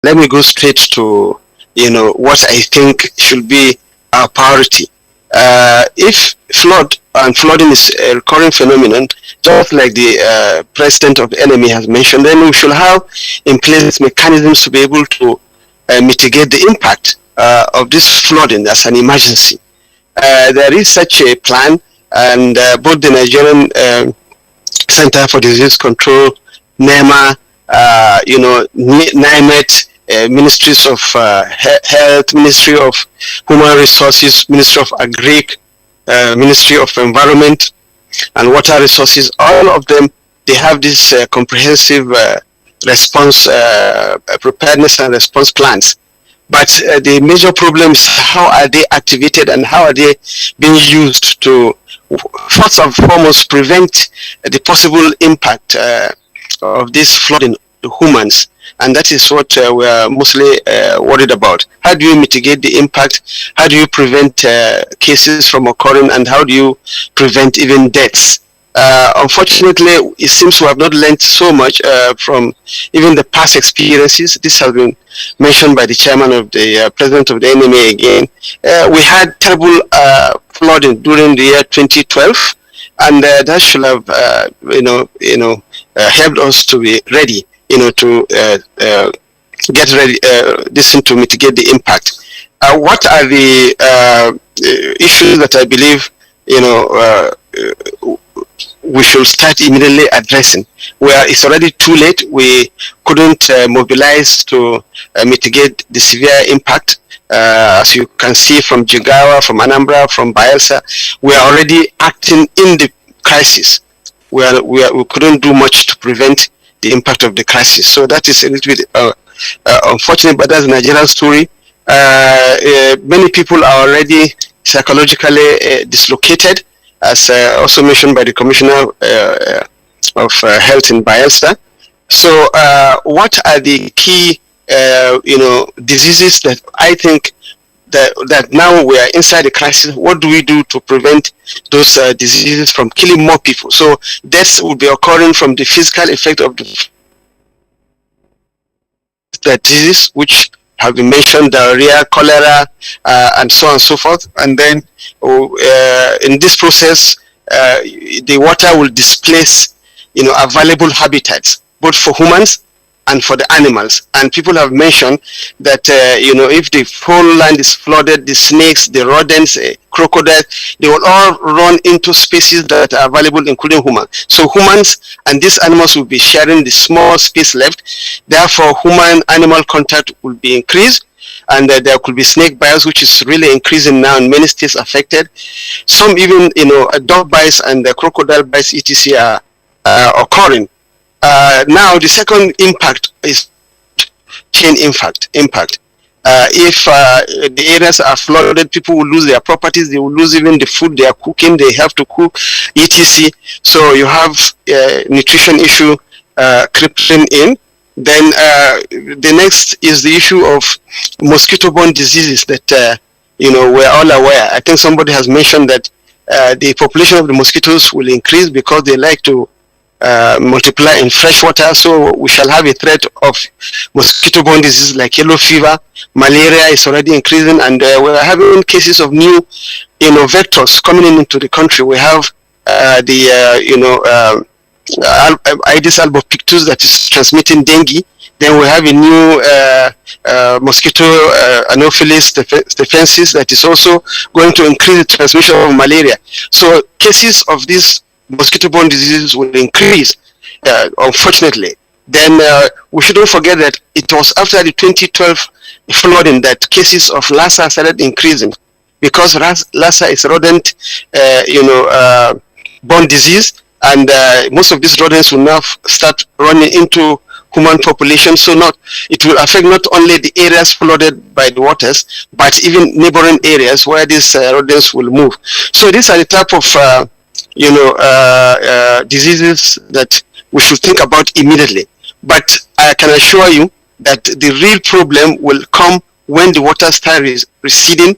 let me go straight to, what I think should be our priority. If flooding is a recurring phenomenon, just like the president of the NMA has mentioned, then we should have in place mechanisms to be able to mitigate the impact of this flooding as an emergency. There is such a plan, and both the Nigerian Center for Disease Control, NEMA, NIMET, Ministries of Health, Ministry of Human Resources, Ministry of Agric, Ministry of Environment and Water Resources, all of them, they have this comprehensive response, preparedness and response plans. But the major problem is how are they activated and how are they being used to, first and foremost, prevent the possible impact of this flooding to humans. And that is what we are mostly worried about. How do you mitigate the impact? How do you prevent cases from occurring? And how do you prevent even deaths? Unfortunately, it seems we have not learned so much from even the past experiences. This has been mentioned by the chairman of the president of the NMA again. We had terrible flooding during the year 2012, and that should have, helped us to be ready, to get ready, to mitigate the impact. What are the issues that I believe, we should start immediately addressing? Where it's already too late, we couldn't mobilize to mitigate the severe impact. As you can see from Jigawa, from Anambra, from Bayelsa, we are already acting in the crisis. We couldn't do much to prevent the impact of the crisis. So that is a little bit unfortunate, but that's a Nigerian story. Many people are already psychologically dislocated, as also mentioned by the Commissioner of Health in Bayelsa. So what are the key diseases that I think that now we are inside the crisis? What do we do to prevent those diseases from killing more people? So deaths will be occurring from the physical effect of the disease, which have been mentioned: diarrhea, cholera, and so on and so forth. And then in this process, the water will displace, available habitats, both for humans and for the animals. And people have mentioned that, if the whole land is flooded, the snakes, the rodents, crocodiles, they will all run into spaces that are available, including humans. So humans and these animals will be sharing the small space left. Therefore, human-animal contact will be increased. And there could be snake bites, which is really increasing now in many states affected. Some even, dog bites and the crocodile bites, etc., are occurring. Now, the second impact is chain impact. If the areas are flooded, people will lose their properties. They will lose even the food they are cooking. They have to cook, etc. So you have nutrition issue creeping in. Then the next is the issue of mosquito-borne diseases that we're all aware. I think somebody has mentioned that the population of the mosquitoes will increase because they like to multiply in fresh water. So we shall have a threat of mosquito-borne diseases like yellow fever. Malaria is already increasing, and we're having cases of new vectors coming into the country. We have Aedes albopictus that is transmitting dengue. Then we have a new mosquito, Anopheles stephensis, that is also going to increase the transmission of malaria. So cases of these mosquito-borne diseases will increase, unfortunately. Then we shouldn't forget that it was after the 2012 flooding that cases of Lassa started increasing, because Lassa is rodent, borne disease, and most of these rodents will now start running into human population. So it will affect not only the areas flooded by the waters, but even neighboring areas where these rodents will move. So these are the type of diseases that we should think about immediately. But I can assure you that the real problem will come when the water starts receding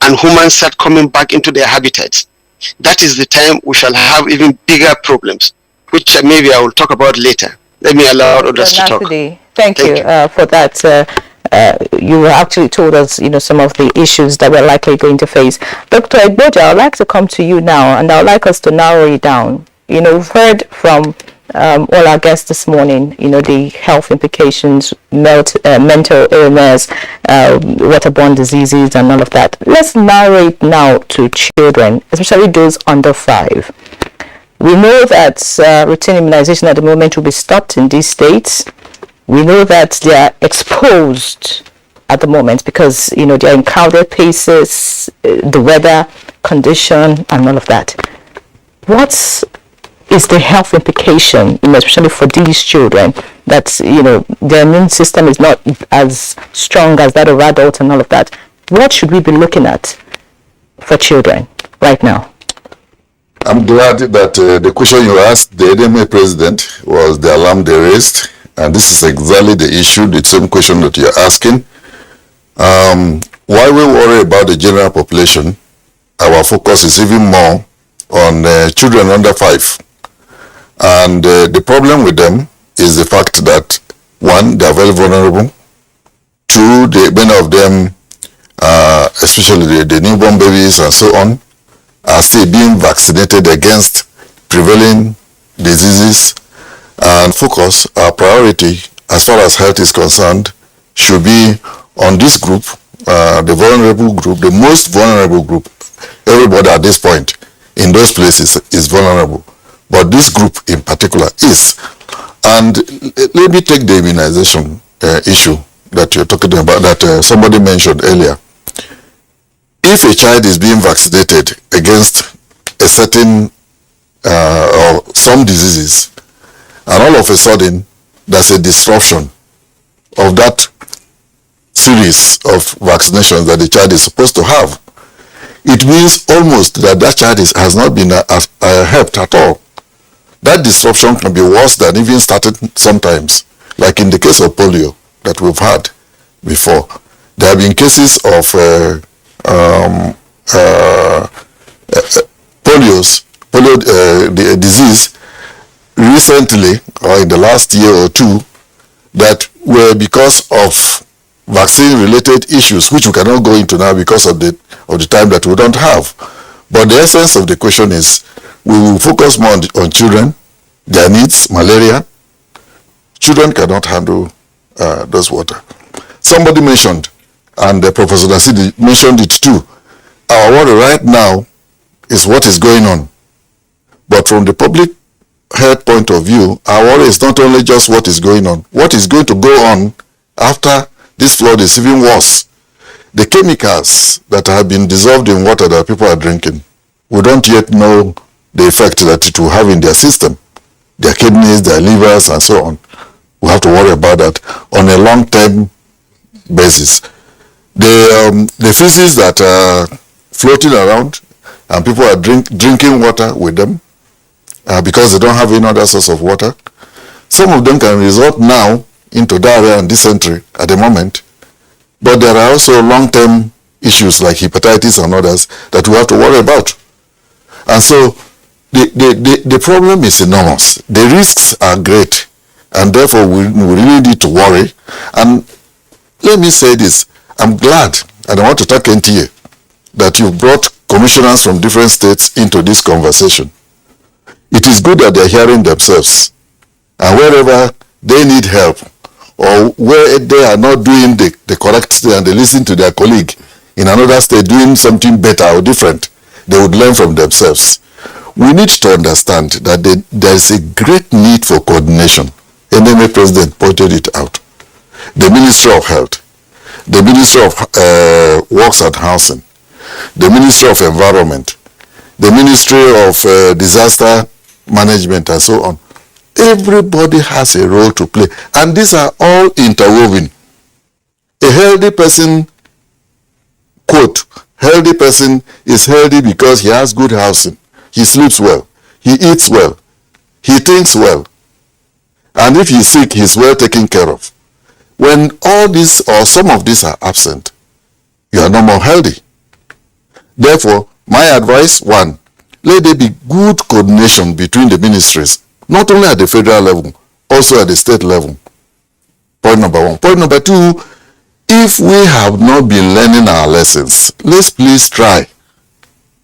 and humans start coming back into their habitats. That is the time we shall have even bigger problems, which maybe I will talk about later. Let me allow others to talk. Thank you for that. You actually told us, some of the issues that we're likely going to face. Dr. Abuja, I'd like to come to you now, and I'd like us to narrow it down. We've heard from all our guests this morning, the health implications, mental illness, waterborne diseases, and all of that. Let's narrow it now to children, especially those under 5. We know that routine immunization at the moment will be stopped in these states. We know that they are exposed at the moment because, they are in crowded places, the weather condition, and all of that. What is the health implication, especially for these children, that, their immune system is not as strong as that of adults and all of that? What should we be looking at for children right now? I'm glad that the question you asked the NMA president was the alarm they raised. And this is exactly the issue, the same question that you're asking. While we worry about the general population, our focus is even more on children under 5. And the problem with them is the fact that, 1, they are very vulnerable. 2, many of them, especially the newborn babies and so on, are still being vaccinated against prevailing diseases. And focus, our priority as far as health is concerned, should be on this group, the vulnerable group, the most vulnerable group. Everybody at this point in those places is vulnerable, but this group in particular is. And let me take the immunization issue that you're talking about, that somebody mentioned earlier. If a child is being vaccinated against a certain or some diseases, and all of a sudden there's a disruption of that series of vaccinations that the child is supposed to have, it means almost that child has not been helped at all. That disruption can be worse than even started sometimes, like in the case of polio that we've had before. There have been cases of polio disease recently, or in the last year or 2, that were because of vaccine-related issues, which we cannot go into now because of the time that we don't have. But the essence of the question is, we will focus more on children, their needs, malaria. Children cannot handle those water. Somebody mentioned, and Professor Nasidi mentioned it too, our worry right now is what is going on. But from the public health point of view, our worry is not only just what is going on. What is going to go on after this flood is even worse. The chemicals that have been dissolved in water that people are drinking, we don't yet know the effect that it will have in their system, their kidneys, their livers, and so on. We have to worry about that on a long-term basis. The feces that are floating around and people are drinking water with them, because they don't have any other source of water. Some of them can result now into diarrhea and dysentery at the moment, but there are also long-term issues like hepatitis and others that we have to worry about. And so the problem is enormous. The risks are great, and therefore we really need to worry. And let me say this, I'm glad, and I want to thank NTA, that you brought commissioners from different states into this conversation. It is good that they're hearing themselves, and wherever they need help or where they are not doing the correct thing and they listen to their colleague in another state doing something better or different, they would learn from themselves. We need to understand that there is a great need for coordination. NMA president pointed it out. The Ministry of Health, the Ministry of Works and Housing, the Ministry of Environment, the Ministry of Disaster Management, and so on. Everybody has a role to play, and these are all interwoven. A healthy person, quote, healthy person is healthy because he has good housing, he sleeps well, he eats well, he thinks well, and if he's sick, he's well taken care of. When all these or some of these are absent, you are no more healthy. Therefore, my advice, 1, let there be good coordination between the ministries, not only at the federal level, also at the state level. Point number one. Point number two, if we have not been learning our lessons, let's please try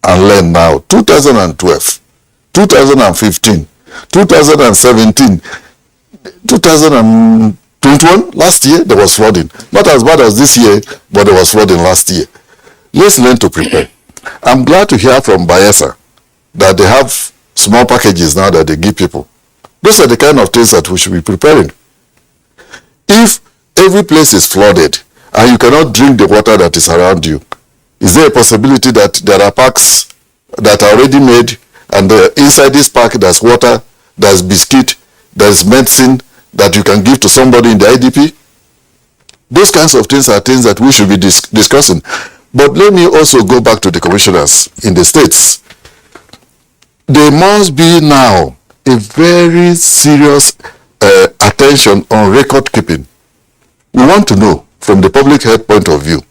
and learn now. 2012, 2015, 2017, 2021, last year there was flooding. Not as bad as this year, but there was flooding last year. Let's learn to prepare. I'm glad to hear from Bayelsa that they have small packages now that they give people. Those are the kind of things that we should be preparing. If every place is flooded and you cannot drink the water that is around you, is there a possibility that there are parks that are already made and inside this park there's water, there's biscuit, there's medicine that you can give to somebody in the IDP? Those kinds of things are things that we should be discussing. But let me also go back to the commissioners in the states. There must be now a very serious attention on record keeping. We want to know from the public health point of view,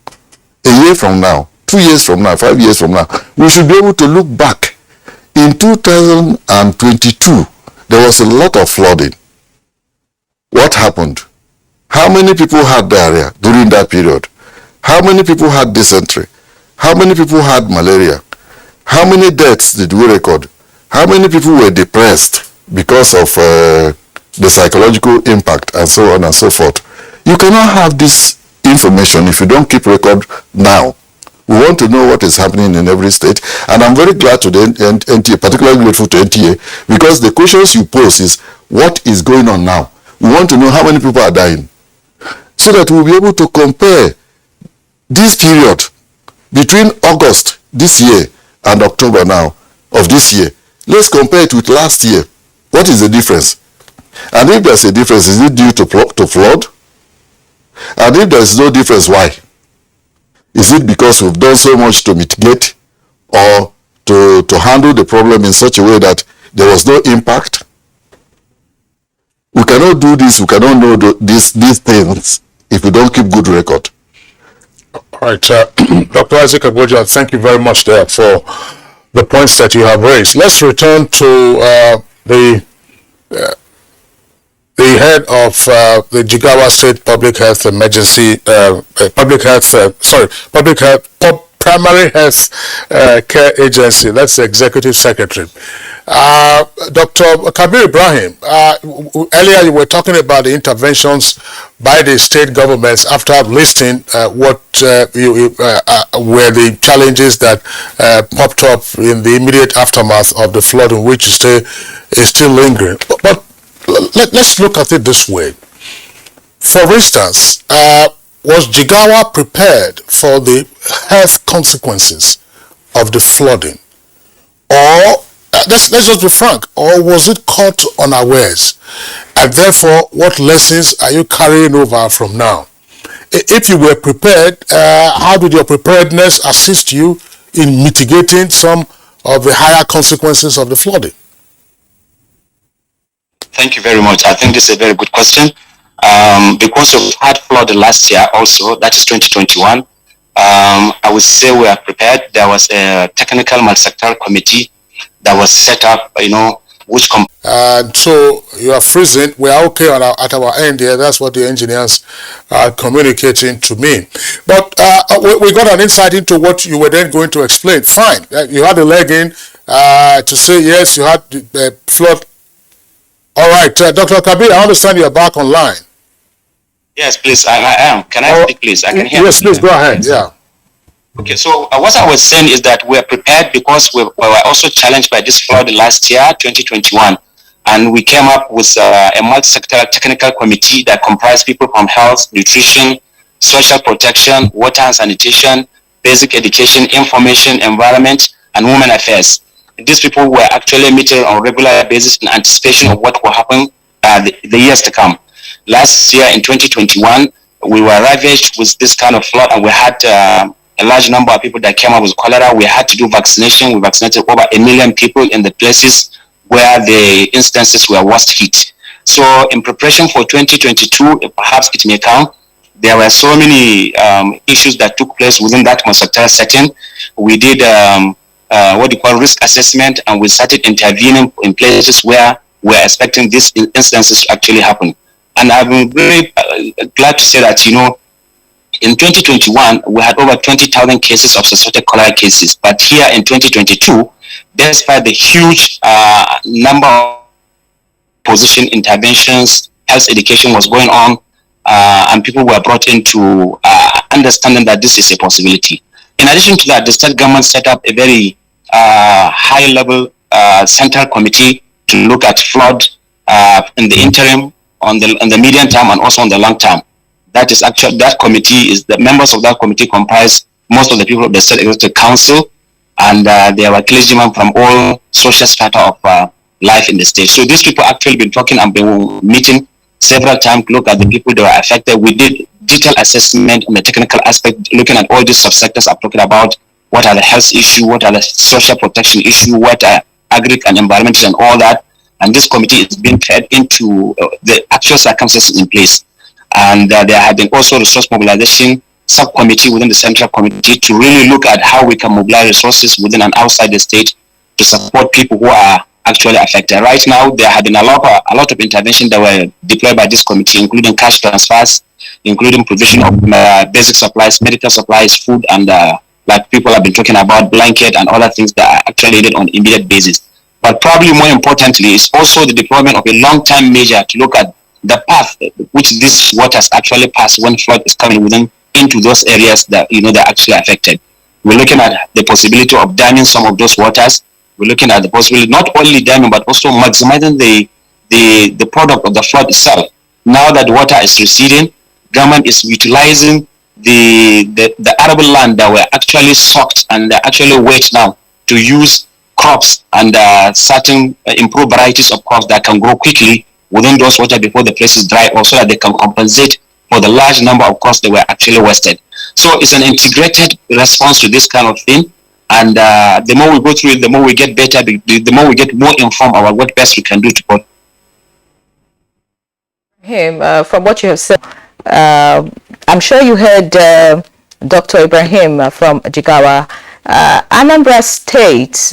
a year from now, 2 years from now, 5 years from now, we should be able to look back. In 2022, there was a lot of flooding. What happened? How many people had diarrhea during that period? How many people had dysentery? How many people had malaria? How many deaths did we record? How many people were depressed because of the psychological impact and so on and so forth? You cannot have this information if you don't keep record now. We want to know what is happening in every state, and I'm very glad to the NTA, particularly grateful to NTA, because the questions you pose is what is going on now. We want to know how many people are dying, so that we'll be able to compare this period between August this year and October now of this year. Let's compare it with last year. What is the difference? And if there's a difference, is it due to flood? And if there's no difference, why? Is it because we've done so much to mitigate or to handle the problem in such a way that there was no impact? We cannot do this, we cannot know these things if we don't keep good record. All right, Dr. Isaac Abuja, thank you very much there for the points that you have raised. Let's return to the head of the Jigawa State Public Health Emergency, Primary Health Care Agency. That's the Executive Secretary. Dr. Kabir Ibrahim, earlier you were talking about the interventions by the state governments after listing what were the challenges that popped up in the immediate aftermath of the flooding, which is still lingering. But let's look at it this way. For instance, was Jigawa prepared for the health consequences of the flooding? Or, let's just be frank, or was it caught unawares? And therefore, what lessons are you carrying over from now? If you were prepared, how did your preparedness assist you in mitigating some of the higher consequences of the flooding? Thank you very much. I think this is a very good question. Because of hard flood last year also, that is 2021, I would say we are prepared. There was a technical multi-sectoral committee that was set up, which... so you are freezing. We are okay at our end here. That's what the engineers are communicating to me. But we got an insight into what you were then going to explain. Fine. You had a leg in to say, yes, you had the flood. All right, Dr. Kabir, I understand you're back online. Yes, please, I am. Can I speak, please? I can hear. Yes, please, go ahead, yeah. Okay, so what I was saying is that we're prepared because we were also challenged by this flood last year, 2021. And we came up with a multi-sectoral technical committee that comprised people from health, nutrition, social protection, water and sanitation, basic education, information, environment, and women affairs. These people were actually meeting on a regular basis in anticipation of what will happen the years to come. Last year in 2021, we were ravaged with this kind of flood, and we had a large number of people that came up with cholera. We had to do vaccination. We vaccinated over 1 million people in the places where the instances were worst hit. So in preparation for 2022, perhaps it may come, there were so many issues that took place within that sectoral setting. We did what you call risk assessment, and we started intervening in places where we're expecting these instances to actually happen. And I'm very glad to say that, in 2021, we had over 20,000 cases of suspected cholera cases. But here in 2022, despite the huge number of position interventions, health education was going on, and people were brought into understanding that this is a possibility. In addition to that, the state government set up a very high-level central committee to look at flood in the interim, on the medium term, and also on the long term. That is actually, that committee is, the members of that committee comprise most of the people of the State Executive Council, and there were clergymen from all social strata of life in the state. So these people actually been talking and been meeting several times to look at the people that were affected. We did detailed assessment on the technical aspect, looking at all these subsectors I'm talking about. What are the health issues? What are the social protection issues? What are agri and environmental and all that? And this committee is being fed into the actual circumstances in place. And there have been also resource mobilization subcommittee within the central committee to really look at how we can mobilize resources within and outside the state to support people who are actually affected. Right now, there have been a lot of interventions that were deployed by this committee, including cash transfers, including provision of basic supplies, medical supplies, food, and like people have been talking about, blanket and other things that are actually needed on an immediate basis. But probably more importantly is also the deployment of a long-term measure to look at the path which these waters actually pass when flood is coming into those areas that they're actually affected. We're looking at the possibility of damming some of those waters. We're looking at the possibility not only damming but also maximizing the product of the flood itself. Now that water is receding, government is utilizing the arable land that were actually soaked and they're actually wet now to use crops and certain improved varieties of crops that can grow quickly within those water before the place is dry, or so that they can compensate for the large number of crops that were actually wasted. So it's an integrated response to this kind of thing. And the more we go through it, the more we get better, the more we get more informed about what best we can do to put him. From what you have said, I'm sure you heard Dr. Ibrahim from Jigawa. Anambra State,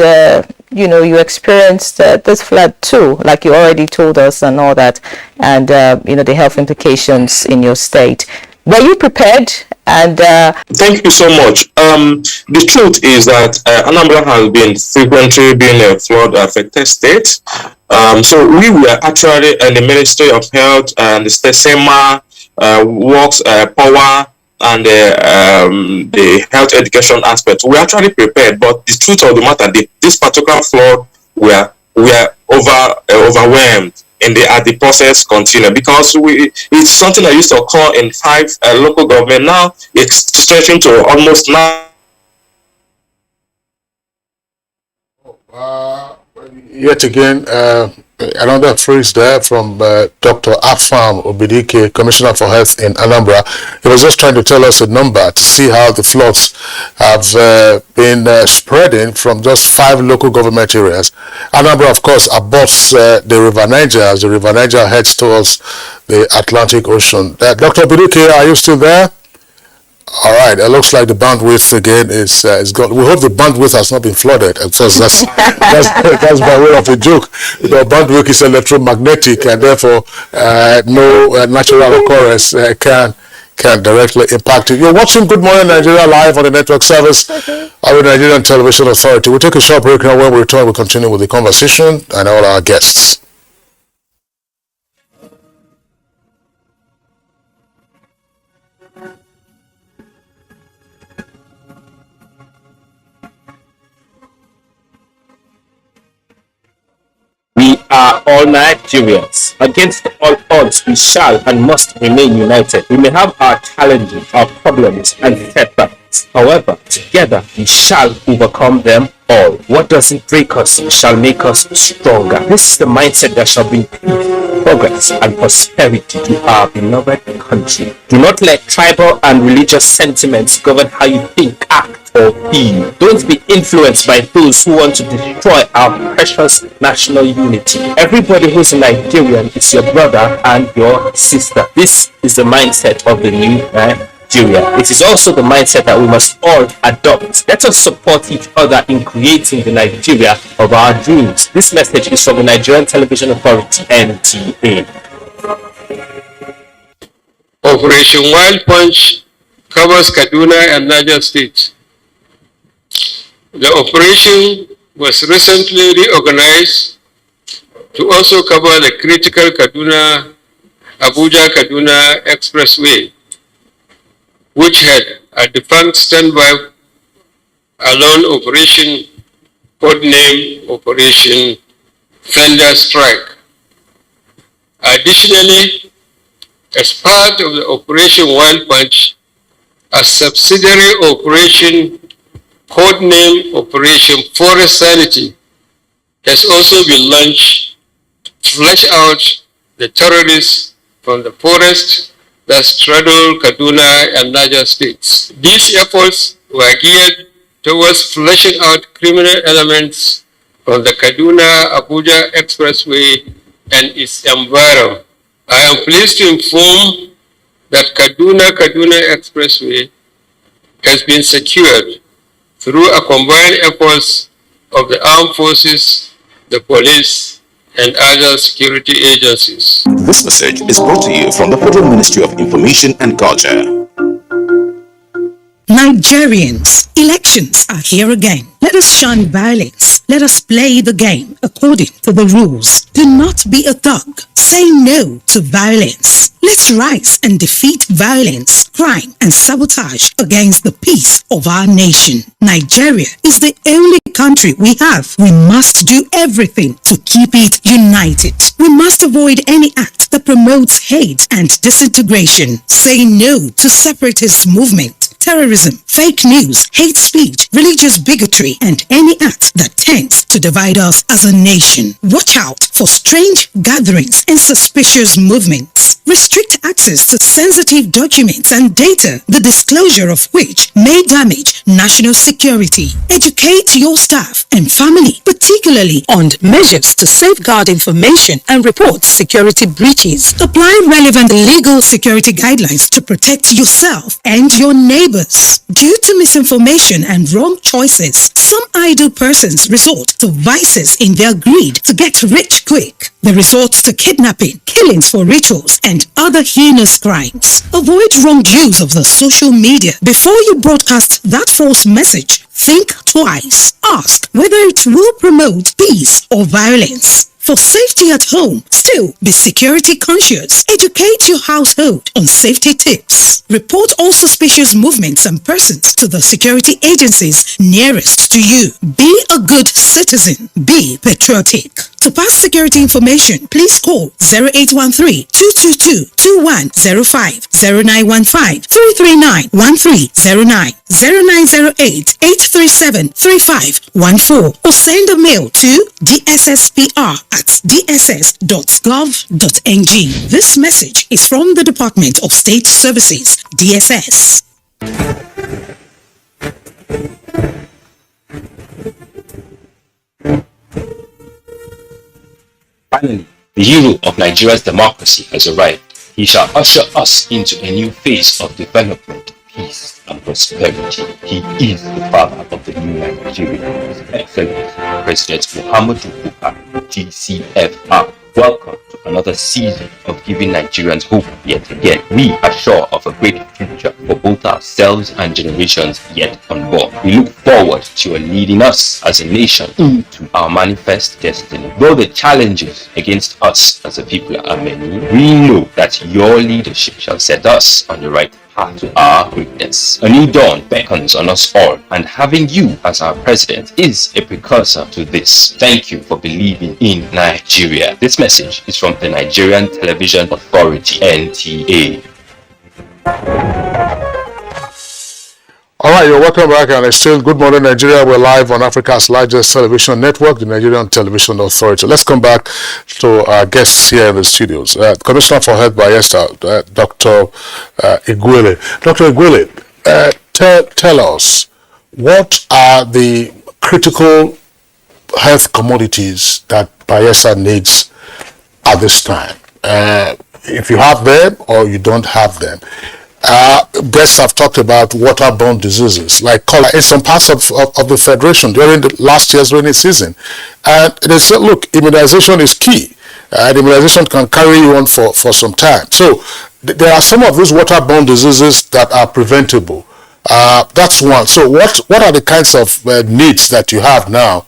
you experienced this flood too, like you already told us and all that, and the health implications in your state. Were you prepared? And thank you so much. The truth is that Anambra has been frequently a flood-affected state. So we were actually in the Ministry of Health and the state SEMA, works, power, and the health education aspect. We actually prepared, but the truth of the matter, this particular flood, we are overwhelmed at the process continue, because it's something that used to occur in 5 local government. Now it's stretching to almost 9. Yet again, another phrase there from Dr. Afam Obidike, Commissioner for Health in Anambra. He was just trying to tell us a number to see how the floods have been spreading from just 5 local government areas. Anambra, of course, abuts the River Niger as the River Niger heads towards the Atlantic Ocean. Dr. Obidike, are you still there? All right, it looks like the bandwidth again is gone. We hope the bandwidth has not been flooded. Of course, that's by way of a joke. Bandwidth is electromagnetic, and therefore no natural occurrence can directly impact it. You're watching Good Morning Nigeria live on the network service of the Nigerian Television Authority. We'll take a short break now. When we return, we'll continue with the conversation and all our guests. We are all Nigerians. Against all odds, we shall and must remain united. We may have our challenges, our problems, and setbacks. However, together we shall overcome them all. What doesn't break us shall make us stronger. This is the mindset that shall bring peace, progress, and prosperity to our beloved country. Do not let tribal and religious sentiments govern how you think, act, or feel. Don't be influenced by those who want to destroy our precious national unity. Everybody who's a Nigerian is your brother and your sister. This is the mindset of the new Nigeria. It is also the mindset that we must all adopt. Let us support each other in creating the Nigeria of our dreams. This message is from the Nigerian Television Authority, NTA. Operation Wild Punch covers Kaduna and Niger states. The operation was recently reorganized to also cover the critical Abuja-Kaduna Expressway, which had a defunct standby alone operation codenamed Operation Fender Strike. Additionally, as part of the Operation Wild Punch, a subsidiary operation codenamed Operation Forest Sanity has also been launched to flush out the terrorists from the forest that straddle Kaduna and Niger states. These efforts were geared towards flushing out criminal elements from the Kaduna-Abuja Expressway and its environment. I am pleased to inform that Kaduna Expressway has been secured through a combined efforts of the armed forces, the police, and other security agencies. This message is brought to you from the Federal Ministry of Information and Culture. Nigerians, elections are here again. Let us shun violence. Let us play the game according to the rules. Do not be a thug. Say no to violence. Let's rise and defeat violence, crime, and sabotage against the peace of our nation. Nigeria is the only country we have. We must do everything to keep it united. We must avoid any act that promotes hate and disintegration. Say no to separatist movement, terrorism, fake news, hate speech, religious bigotry, and any act that tends to divide us as a nation. Watch out for strange gatherings and suspicious movements. Restrict access to sensitive documents and data, the disclosure of which may damage national security. Educate your staff and family, particularly on measures to safeguard information and report security breaches. Apply relevant legal security guidelines to protect yourself and your neighbors. Due to misinformation and wrong choices, some idle persons resort to vices in their greed to get rich quick. They resort to kidnapping, killings for rituals, and other heinous crimes. Avoid wrong use of the social media. Before you broadcast that false message, think twice. Ask whether it will promote peace or violence. For safety at home, still be security conscious. Educate your household on safety tips. Report all suspicious movements and persons to the security agencies nearest to you. Be a good citizen. Be patriotic. To pass security information, please call 0813-222-2105, 0915-339-1309, 0908-837-3514, or send a mail to dsspr@dss.gov.ng. This message is from the Department of State Services, DSS. Finally, the hero of Nigeria's democracy has arrived. He shall usher us into a new phase of development, peace, and prosperity. He is the father of the new Nigeria, His Excellency President Muhammadu Buhari, GCFR. Welcome to another season of giving Nigerians hope yet again. We are sure of a great future for both ourselves and generations yet unborn. We look forward to your leading us as a nation into our manifest destiny. Though the challenges against us as a people are many, we know that your leadership shall set us on the right path to our greatness. A new dawn beckons on us all, and having you as our president is a precursor to this. Thank you for believing in Nigeria. This message is from the Nigerian Television Authority, NTA. All right, you're welcome back, and it's still Good Morning Nigeria. We're live on Africa's largest television network, the Nigerian Television Authority. Let's come back to our guests here in the studios. Commissioner for Health Bayelsa, Dr. Igwele. Dr. Igwele, tell us, what are the critical health commodities that Bayelsa needs at this time? If you have them or you don't have them. Guests have talked about waterborne diseases like cholera in some parts of the Federation during the last year's rainy season. And they said, look, immunization is key. The immunization can carry you on for some time. So there are some of these waterborne diseases that are preventable. That's one. So what are the kinds of needs that you have now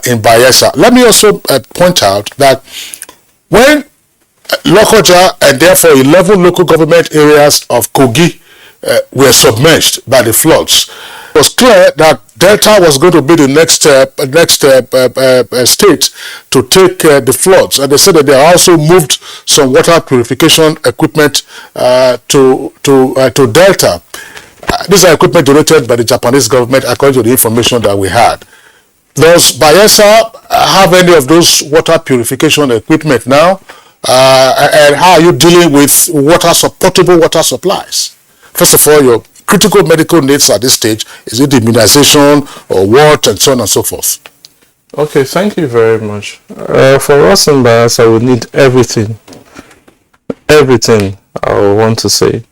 in Bayelsa? Let me also point out that when Lokoja and therefore 11 local government areas of Kogi were submerged by the floods, it was clear that Delta was going to be the next state to take the floods, and they said that they also moved some water purification equipment to Delta. These are equipment donated by the Japanese government according to the information that we had. Does Bayelsa have any of those water purification equipment now? And how are you dealing with portable water supplies? First of all, your critical medical needs at this stage, is it immunization or what, and so on and so forth? Okay, thank you very much. For us in Bayelsa, we need everything. Everything, I want to say.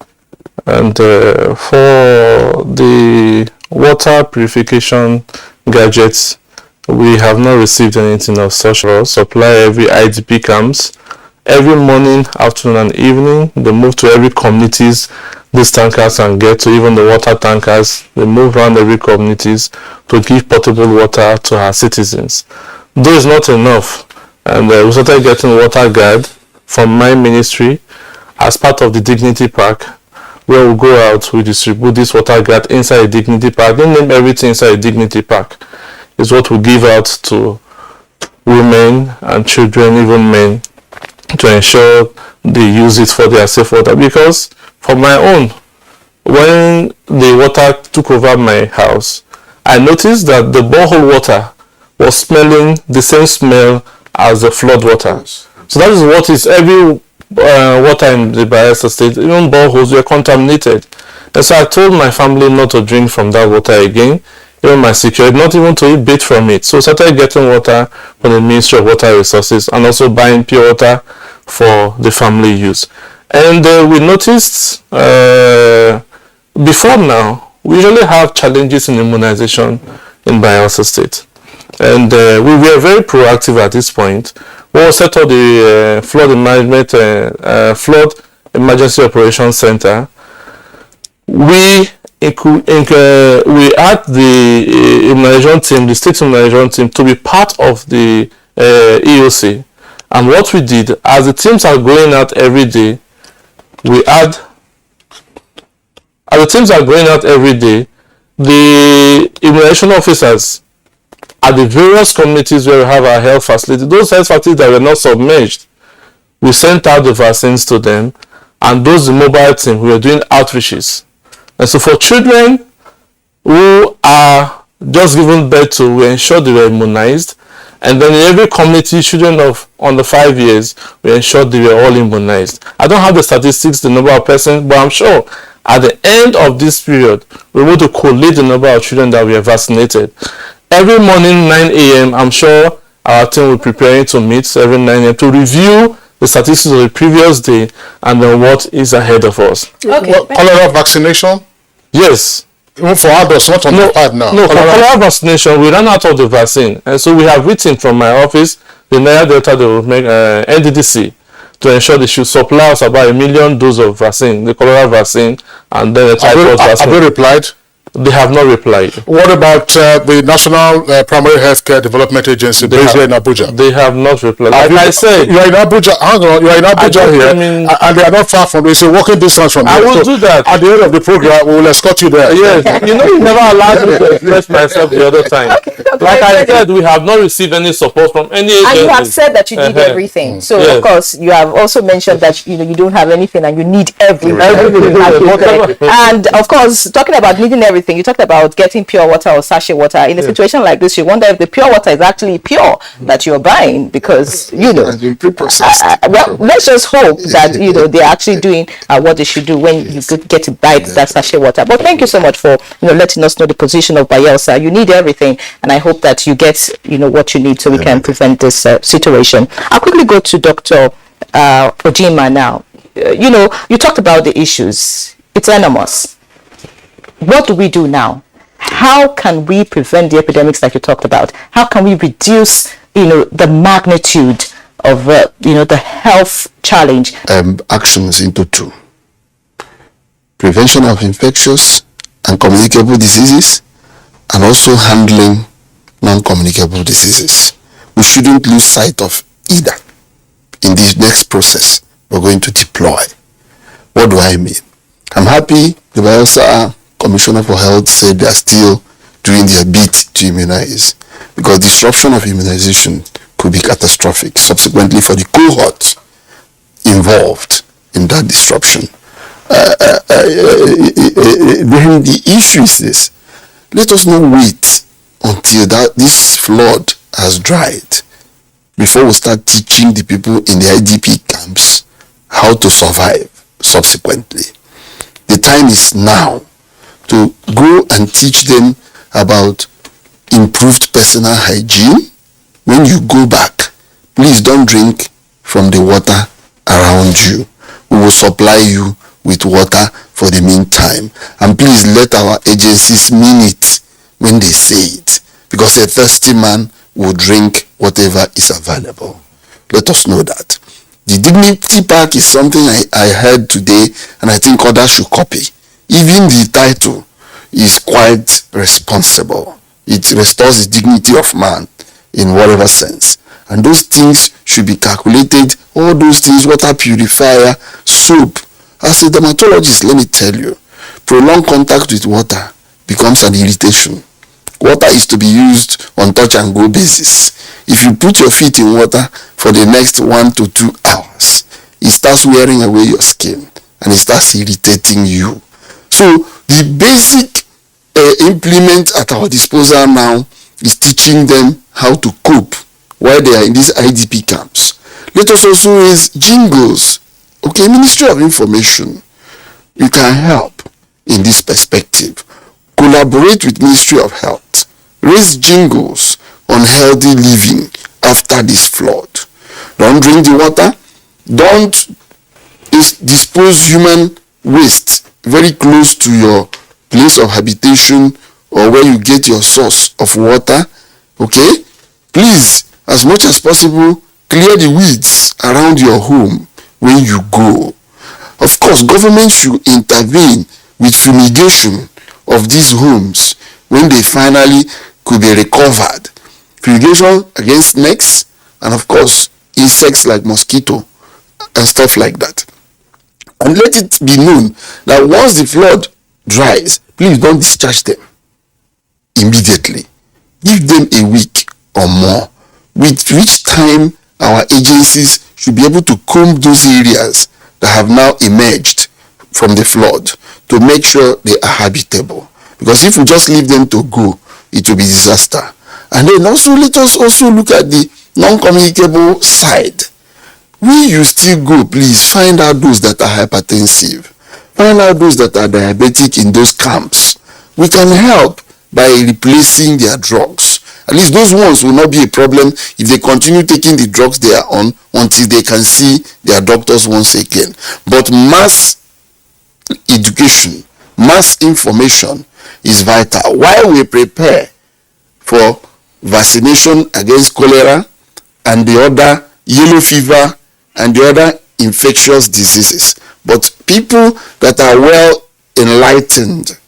And for the water purification gadgets, we have not received anything of such. We supply every IDP camps. Every morning, afternoon, and evening, they move to every communities. These tankers can get to even the water tankers. They move around every communities to give potable water to our citizens. Though it's not enough, and we started getting water guard from my ministry as part of the Dignity Park, where we go out, we distribute this water guard inside the Dignity Park. They name everything inside the Dignity Park. Is what we give out to women and children, even men, to ensure they use it for their safe water. Because for my own, when the water took over my house, I noticed that the borehole water was smelling the same smell as the flood water. So that is what is every water in the Bayelsa state, even boreholes were contaminated. And so I told my family not to drink from that water again, even my security, not even to eat bait from it. So I started getting water from the Ministry of Water Resources and also buying pure water for the family use. And we noticed before now, we usually have challenges in immunization in Bayelsa state. And we were very proactive at this point. We set up the flood emergency operations center. We had the immunization team, the state immunization team, to be part of the EOC. And what we did, as the teams are going out every day, the immunization officers at the various communities where we have our health facilities, those health facilities that were not submerged, we sent out the vaccines to them, and those mobile team, we were doing outreaches. And so for children who are just given birth to, we ensured they were immunized. And then in every community, children of under 5 years, we ensured they were all immunized. I don't have the statistics, the number of persons, but I'm sure at the end of this period, we're able to collate the number of children that we have vaccinated. Every morning, 9 a.m., I'm sure our team will be preparing to meet every 9 a.m. to review the statistics of the previous day and then what is ahead of us. Okay. Well, cholera vaccination? Yes. Even for adults, not on the pad now. No, for cholera vaccination, we ran out of the vaccine. And so we have written from my office, the Niger Delta, they will make NDDC to ensure they should supply us about 1 million doses of vaccine, the cholera vaccine, and then the typhoid vaccine. Have they replied? They have not replied. What about the National Primary Healthcare Development Agency based here in Abuja? They have not replied. Like I said, you are in Abuja. Hang on, you are in Abuja here, and they are not far from. It's a walking distance from here. I will do that. At the end of the program, we will escort you there. Yes, you never allowed me to express myself the other time. Like I said, we have not received any support from any agency. And you have said that you need everything. So of course, you have also mentioned that you don't have anything and you need everything. And of course, talking about needing everything, you talked about getting pure water or sachet water. In a situation like this, you wonder if the pure water is actually pure that you're buying, because well, let's just hope that they're actually doing what they should do when you get to buy that sachet water. But thank you so much for letting us know the position of Bayelsa. You need everything, and I hope that you get what you need so we can prevent this situation. I'll quickly go to Dr. Ojima now. You talked about the issues. It's enormous. What do we do now? How can we prevent the epidemics that you talked about? How can we reduce, the magnitude the health challenge? Actions into two: prevention of infectious and communicable diseases, and also handling non-communicable diseases. We shouldn't lose sight of either in this next process we're going to deploy. What do I mean? I'm happy the Bayelsa Commissioner for Health said they are still doing their bit to immunize, because disruption of immunization could be catastrophic subsequently for the cohort involved in that disruption. Then the issue is this: let us not wait until this flood has dried before we start teaching the people in the IDP camps how to survive subsequently. The time is now to go and teach them about improved personal hygiene. When you go back, please don't drink from the water around you. We will supply you with water for the meantime. And please let our agencies mean it when they say it, because a thirsty man will drink whatever is available. Let us know that. The Dignity Park is something I heard today, and I think others should copy. Even the title is quite responsible. It restores the dignity of man in whatever sense. And those things should be calculated. All those things, water purifier, soap. As a dermatologist, let me tell you, prolonged contact with water becomes an irritation. Water is to be used on touch and go basis. If you put your feet in water for the next 1 to 2 hours, it starts wearing away your skin and it starts irritating you. So the basic implement at our disposal now is teaching them how to cope while they are in these IDP camps. Let us also raise jingles. Okay, Ministry of Information, you can help in this perspective. Collaborate with Ministry of Health. Raise jingles on healthy living after this flood. Don't drink the water. Don't dispose human waste very close to your place of habitation or where you get your source of water. Okay? Please, as much as possible, clear the weeds around your home when you go. Of course, government should intervene with fumigation of these homes when they finally could be recovered. Fumigation against snakes and of course insects like mosquito and stuff like that. And let it be known that once the flood dries, please don't discharge them immediately. Give them a week or more, with which time our agencies should be able to comb those areas that have now emerged from the flood to make sure they are habitable. Because if we just leave them to go, it will be disaster. And then also let us also look at the non-communicable side. When you still go, please find out those that are hypertensive. Find out those that are diabetic in those camps. We can help by replacing their drugs. At least those ones will not be a problem if they continue taking the drugs they are on until they can see their doctors once again. But mass education, mass information is vital. While we prepare for vaccination against cholera and the other yellow fever and the other infectious diseases. But people that are well enlightened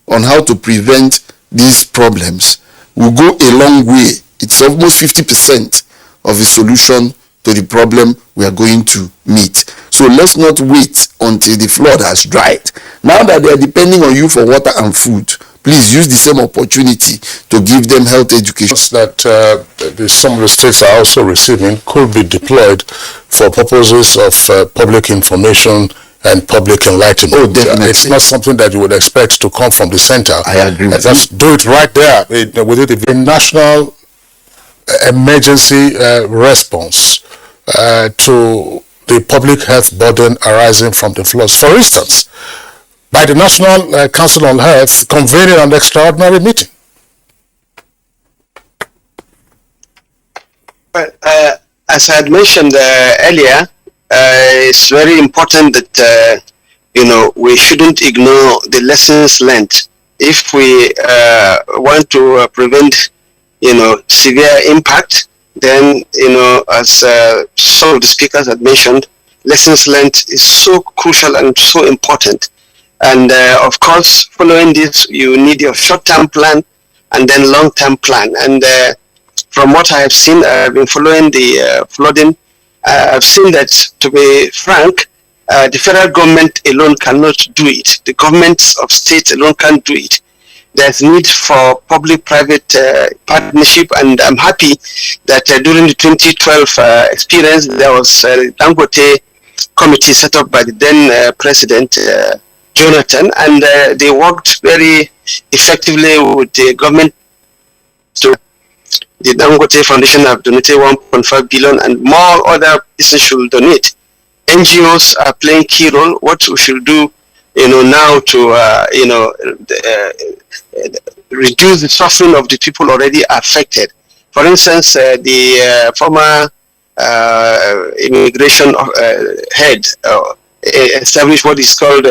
on how to prevent these problems will go a long way. It's almost 50% of the solution to the problem we are going to meet. So let's not wait until the flood has dried. Now that they are depending on you for water and food, please use the same opportunity to give them health education. That some of the states are also receiving could be deployed for purposes of public information and public enlightenment. Oh, definitely. It's not something that you would expect to come from the center. I agree with Just do it right there with it. The national emergency response to the public health burden arising from the floods. For instance, by the National Council on Health convening an extraordinary meeting. As I had mentioned earlier, it's very important that we shouldn't ignore the lessons learned. If we want to prevent severe impact, Then, as some of the speakers had mentioned, lessons learned is so crucial and so important. And of course, following this, you need your short-term plan and then long-term plan. And from what I have seen, I've been following the flooding. I've seen that, to be frank, the federal government alone cannot do it. The governments of states alone can't do it. There's need for public-private partnership, and I'm happy that during the 2012 experience, there was a Dangote committee set up by the then President Jonathan, and they worked very effectively with the government. The Dangote Foundation have donated 1.5 billion, and more other businesses should donate. NGOs are playing key role. What we should do, now to reduce the suffering of the people already affected. For instance, the former immigration head established what is called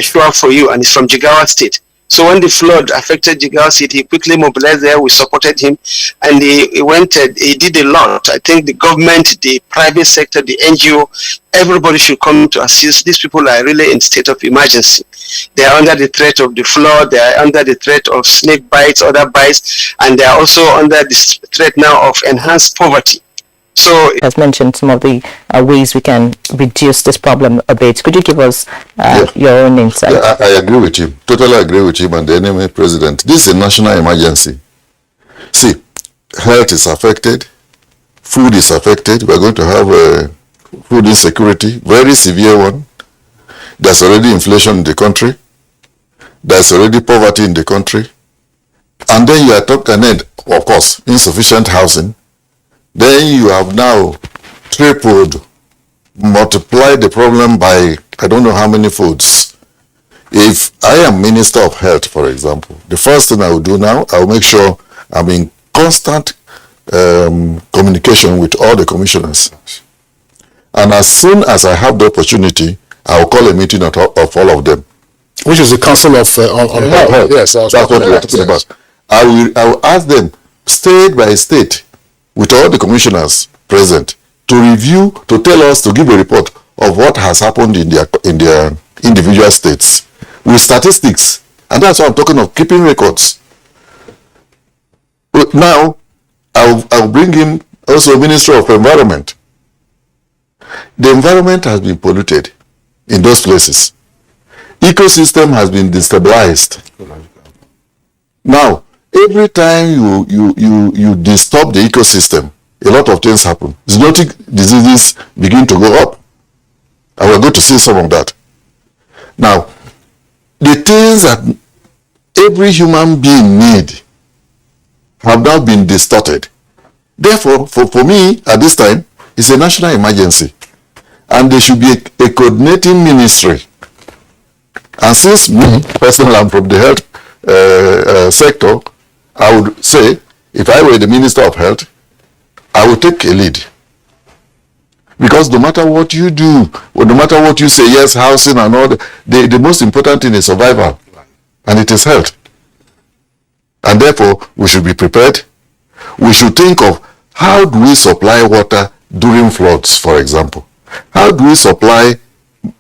Sure for You, and it's from Jigawa State. So when the flood affected Jigawa City, he quickly mobilized there. We supported him, and he went. He did a lot. I think the government, the private sector, the NGO, everybody should come to assist. These people are really in state of emergency. They are under the threat of the flood. They are under the threat of snake bites, other bites, and they are also under the threat now of enhanced poverty. So, has mentioned some of the ways we can reduce this problem a bit. Could you give us your own insight? Yeah, I agree with you. Totally agree with him and the NMA president. This is a national emergency. See, health is affected, food is affected. We're going to have food insecurity, very severe one. There's already inflation in the country. There's already poverty in the country. And then you are talking, of course, insufficient housing. Then you have now tripled, multiplied the problem by I don't know how many folds. If I am Minister of Health, for example, the first thing I will do now, I will make sure I'm in constant communication with all the commissioners. And as soon as I have the opportunity, I will call a meeting of all of them. Which is the Council of on Health. Yes, that's what we're talking about. I will ask them state by state, with all the commissioners present, to review, to tell us, to give a report of what has happened in their individual states with statistics. And that's why I'm talking of keeping records. But now, I'll bring in also Minister of Environment. The environment has been polluted in those places. Ecosystem has been destabilized. Now, every time you disturb the ecosystem, a lot of things happen. Zoonotic diseases begin to go up. And we're going to see some of that. Now, the things that every human being need have now been distorted. Therefore, for me, at this time, it's a national emergency. And there should be a coordinating ministry. And since me, personally, I'm from the health sector, I would say, if I were the Minister of Health, I would take a lead. Because no matter what you do, or no matter what you say, yes, housing and all, the most important thing is survival. And it is health. And therefore, we should be prepared. We should think of how do we supply water during floods, for example. How do we supply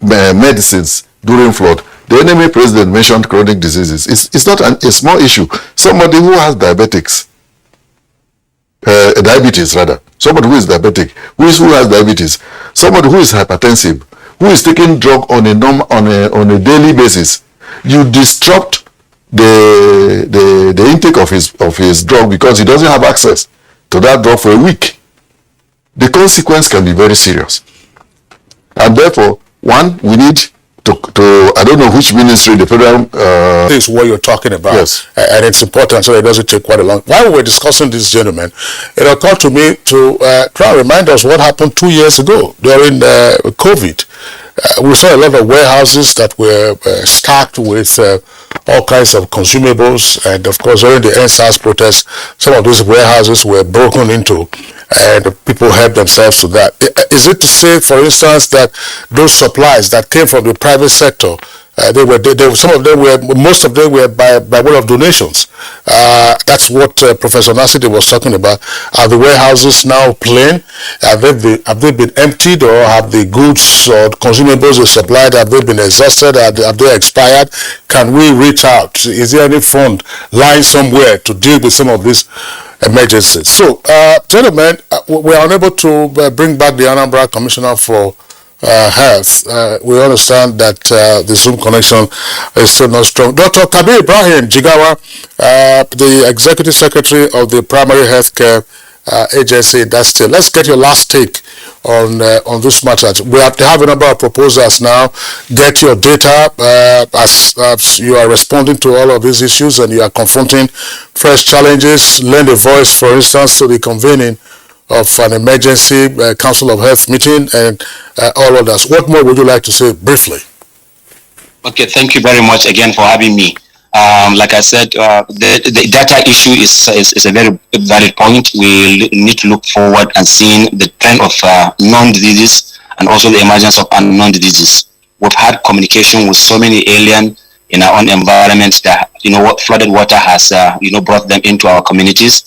medicines during flood? The NMA president mentioned chronic diseases. It's not a small issue. Somebody who has diabetes, somebody who is diabetic, who has diabetes, somebody who is hypertensive, who is taking drug on a daily basis, you disrupt the intake of his drug because he doesn't have access to that drug for a week. The consequence can be very serious. And therefore, one, we need to I don't know which ministry, the federal... This is what you're talking about. Yes. And it's important so it doesn't take quite a long... While we were discussing this, gentlemen, it occurred to me to try and remind us what happened 2 years ago during COVID. We saw a lot of warehouses that were stacked with all kinds of consumables. And of course, during the NSAS protest, some of those warehouses were broken into. And people helped themselves to that. Is it to say, for instance, that those supplies that came from the private sector Some of them were, most of them were by way of donations. That's what Professor Nasidi was talking about. Are the warehouses now plain? Have they been emptied, or have the goods or consumables they supplied, have they been exhausted? Have they expired? Can we reach out? Is there any fund lying somewhere to deal with some of these emergencies? So, gentlemen, we are unable to bring back the Anambra Commissioner for Health. We understand that the Zoom connection is still not strong. Dr. Kabir Ibrahim Jigawa, the Executive Secretary of the Primary Healthcare Agency in that state. Let's get your last take on this matter. We have to have a number of proposals now. Get your data as you are responding to all of these issues and you are confronting fresh challenges. Lend a voice, for instance, to the convening of an emergency Council of Health meeting and all others. What more would you like to say briefly? Okay, thank you very much again for having me. Like I said, the data issue is a very valid point. We need to look forward and seeing the trend of known diseases and also the emergence of unknown diseases. We've had communication with so many aliens in our own environment that, flooded water has, brought them into our communities.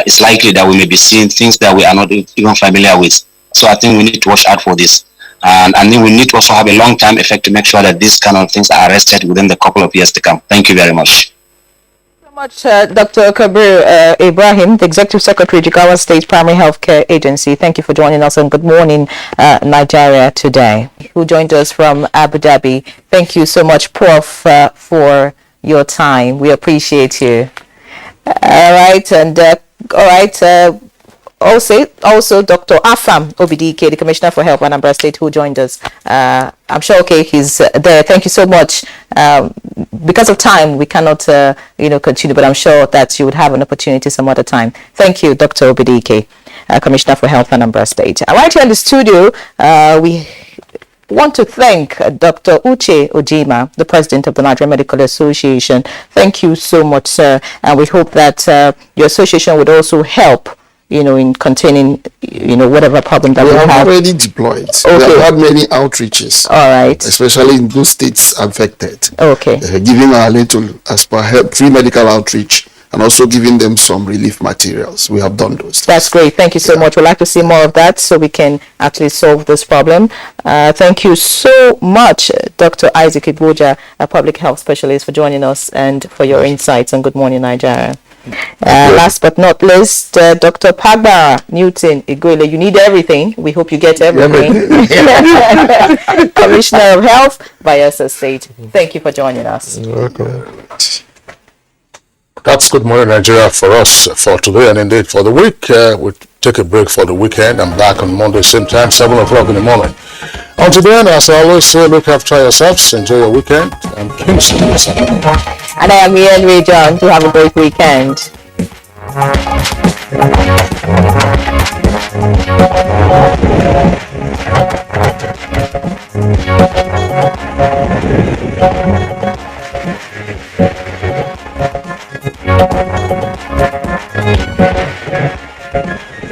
It's likely that we may be seeing things that we are not even familiar with. So I think we need to watch out for this. And then we need to also have a long-term effect to make sure that these kind of things are arrested within the couple of years to come. Thank you very much. Thank you so much, Dr. Kabir Ibrahim, the Executive Secretary, Jigawa State Primary Healthcare Agency. Thank you for joining us, and good morning, Nigeria today. Who joined us from Abu Dhabi. Thank you so much, Prof, for your time. We appreciate you. All right, and also Dr. Afam Obidike, the Commissioner for Health, Anambra State, who joined us. I'm sure, he's there. Thank you so much. Because of time, we cannot, continue, but I'm sure that you would have an opportunity some other time. Thank you, Dr. Obidike, Commissioner for Health, Anambra State. Right here in the studio, we want to thank Dr. Uche Ojima, the President of the Nigerian Medical Association. Thank you so much, sir. And we hope that your association would also help in containing, whatever problem that we have. Already deployed. Okay. We have had many outreaches. All right. Especially in those states affected. Okay. Giving our little, as per help, free medical outreach, and also giving them some relief materials. We have done those. That's great. Thank you so much. We'd like to see more of that so we can actually solve this problem. Thank you so much, Dr. Isaac Abuja, a public health specialist, for joining us and for your insights on Good Morning Nigeria. Last but not least, Dr. Pagbara Newton Igwele, you need everything. We hope you get everything. Commissioner of Health, Bayelsa State. Thank you for joining us. You're welcome. That's Good Morning Nigeria for us for today and indeed for the week. We'll take a break for the weekend. I'm back on Monday, same time, 7 o'clock in the morning. Until then, as I always say, look after yourselves, enjoy your weekend, and Kingston. And I am Ian Ray John. To have a great weekend.